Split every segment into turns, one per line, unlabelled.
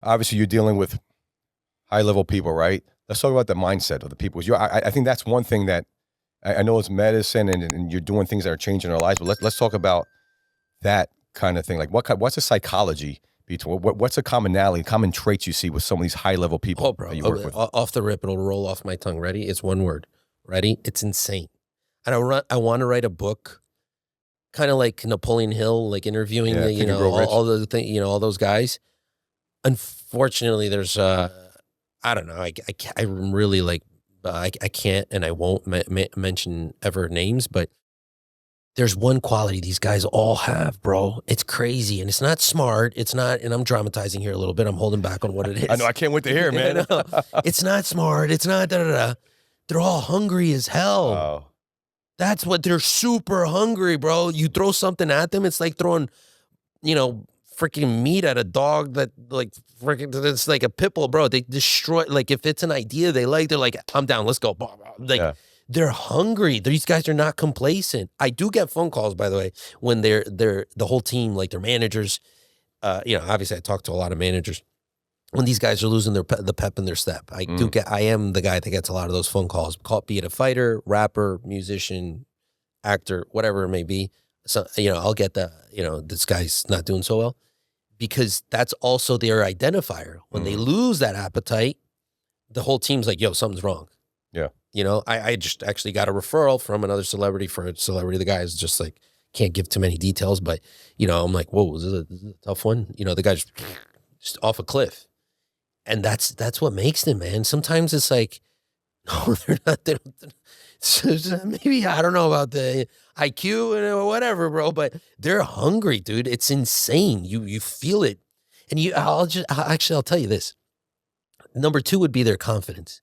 obviously you're dealing with high level people, right? Let's talk about the mindset of the people. I think that's one thing that I know it's medicine and you're doing things that are changing our lives, but let's talk about that kind of thing. Like what's the psychology between what's the commonality, common traits you see with some of these high level people that you work with?
Off the rip, it'll roll off my tongue. Ready? It's one word. Ready? It's insane. And I want to write a book, kind of like Napoleon Hill, like interviewing all the thing, all those guys. Unfortunately, there's I don't know. I'm really like I can't and I won't mention ever names, but there's one quality these guys all have, bro. It's crazy, and it's not smart. It's not, and I'm dramatizing here a little bit. I'm holding back on what it is.
I know. I can't wait to hear, man.
It's not smart. It's not da-da-da. They're all hungry as hell.
Oh.
That's what they're super hungry, bro. You throw something at them, it's like throwing, freaking meat at a dog that it's like a pit bull, bro. They destroy, like if it's an idea they like, they're like, I'm down, let's go. They're hungry. These guys are not complacent. I do get phone calls, by the way, when they're the whole team, like their managers, obviously I talk to a lot of managers. When these guys are losing the pep in their step, I am the guy that gets a lot of those phone calls, be it a fighter, rapper, musician, actor, whatever it may be. So, I'll get this guy's not doing so well, because that's also their identifier. When they lose that appetite, the whole team's like, yo, something's wrong.
Yeah.
I just actually got a referral from another celebrity for a celebrity. The guy is just like, can't give too many details, but, I'm like, whoa, this is a tough one. The guy's just off a cliff. And that's what makes them, man. Sometimes it's like, no, they're not. Maybe I don't know about the IQ or whatever, bro, but they're hungry, dude. It's insane. You feel it, and I'll tell you this. Number two would be their confidence.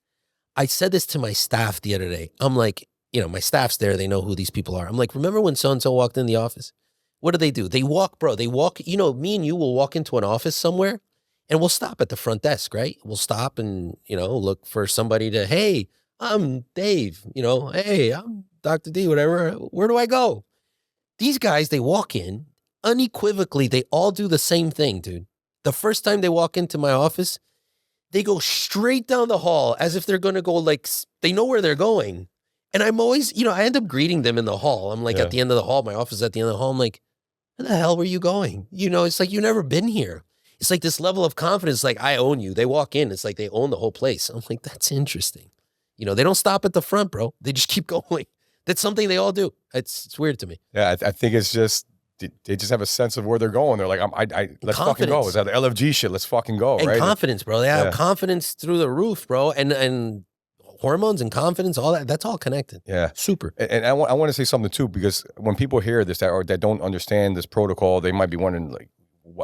I said this to my staff the other day. I'm like, my staff's there. They know who these people are. I'm like, remember when so-and-so walked in the office? What do? They walk, bro. They walk, me and you will walk into an office somewhere and we'll stop at the front desk, right? We'll stop and, look for somebody to, hey, I'm Dave, hey, I'm Dr. D, whatever. Where do I go? These guys, they walk in unequivocally. They all do the same thing, dude. The first time they walk into my office, they go straight down the hall as if they're going to go, like, they know where they're going. And I'm always, I end up greeting them in the hall. I'm like, at the end of the hall, my office is at the end of the hall. I'm like, where the hell were you going? It's like, you've never been here. It's like this level of confidence, like, I own you. They walk in, it's like they own the whole place. I'm like, that's interesting. They don't stop at the front, bro. They just keep going. That's something they all do. It's weird to me.
Yeah, I think it's just, they just have a sense of where they're going. They're like, let's fucking go. Is that the LFG shit? Let's fucking go,
and
right?
Confidence, bro. They have confidence through the roof, bro. And hormones and confidence, all that's all connected.
Yeah.
Super.
And I want to say something too, because when people hear this that don't understand this protocol, they might be wondering, like,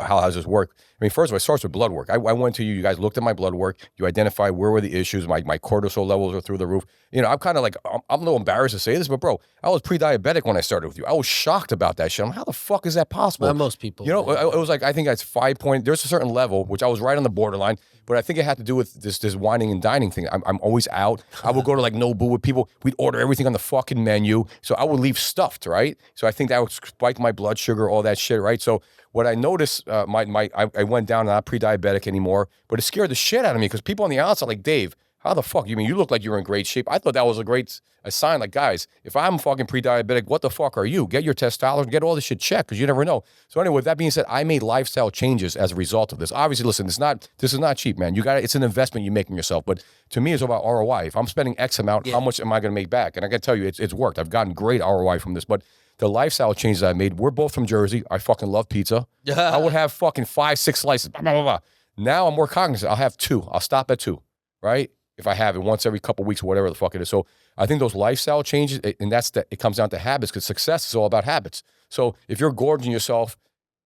how does this work? I mean, first of all, it starts with blood work. I went to you guys looked at my blood work. You identified where were the issues. My cortisol levels are through the roof. I'm kind of like, I'm a little embarrassed to say this, but bro, I was pre-diabetic when I started with you. I was shocked about that shit. How the fuck is that possible?
Well, most people.
It was like, I think that's 5 point. There's a certain level, which I was right on the borderline, but I think it had to do with this whining and dining thing. I'm always out. I would go to like Nobu with people. We'd order everything on the fucking menu. So I would leave stuffed, right? So I think that would spike my blood sugar, all that shit, right? So what I noticed, I went down, not pre-diabetic anymore, but it scared the shit out of me because people on the outside like, Dave, how the fuck? You mean you look like you're in great shape? I thought that was a sign. Like, guys, if I'm fucking pre-diabetic, what the fuck are you? Get your testosterone, get all this shit checked because you never know. So anyway, with that being said, I made lifestyle changes as a result of this. Obviously, listen, this is not cheap, man. It's an investment you make in yourself. But to me, it's about ROI. If I'm spending X amount, how much am I going to make back? And I got to tell you, it's worked. I've gotten great ROI from this. But the lifestyle changes I made, we're both from Jersey. I fucking love pizza. I would have fucking 5-6 slices. Blah, blah, blah, blah. Now I'm more cognizant. I'll have 2. I'll stop at 2, right? If I have it once every couple of weeks or whatever the fuck it is. So I think those lifestyle changes, and it comes down to habits because success is all about habits. So if you're gorging yourself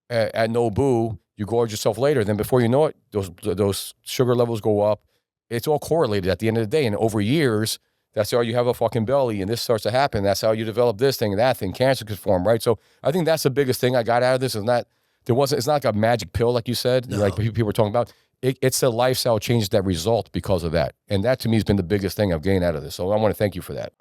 at Nobu, you gorge yourself later. Then before you know it, those sugar levels go up. It's all correlated at the end of the day. And over years, that's how you have a fucking belly and this starts to happen. That's how you develop this thing and that thing. Cancer could form, right? So I think that's the biggest thing I got out of this. It's not like a magic pill, like you said, like people were talking about. It's the lifestyle changes that result because of that. And that to me has been the biggest thing I've gained out of this. So I want to thank you for that.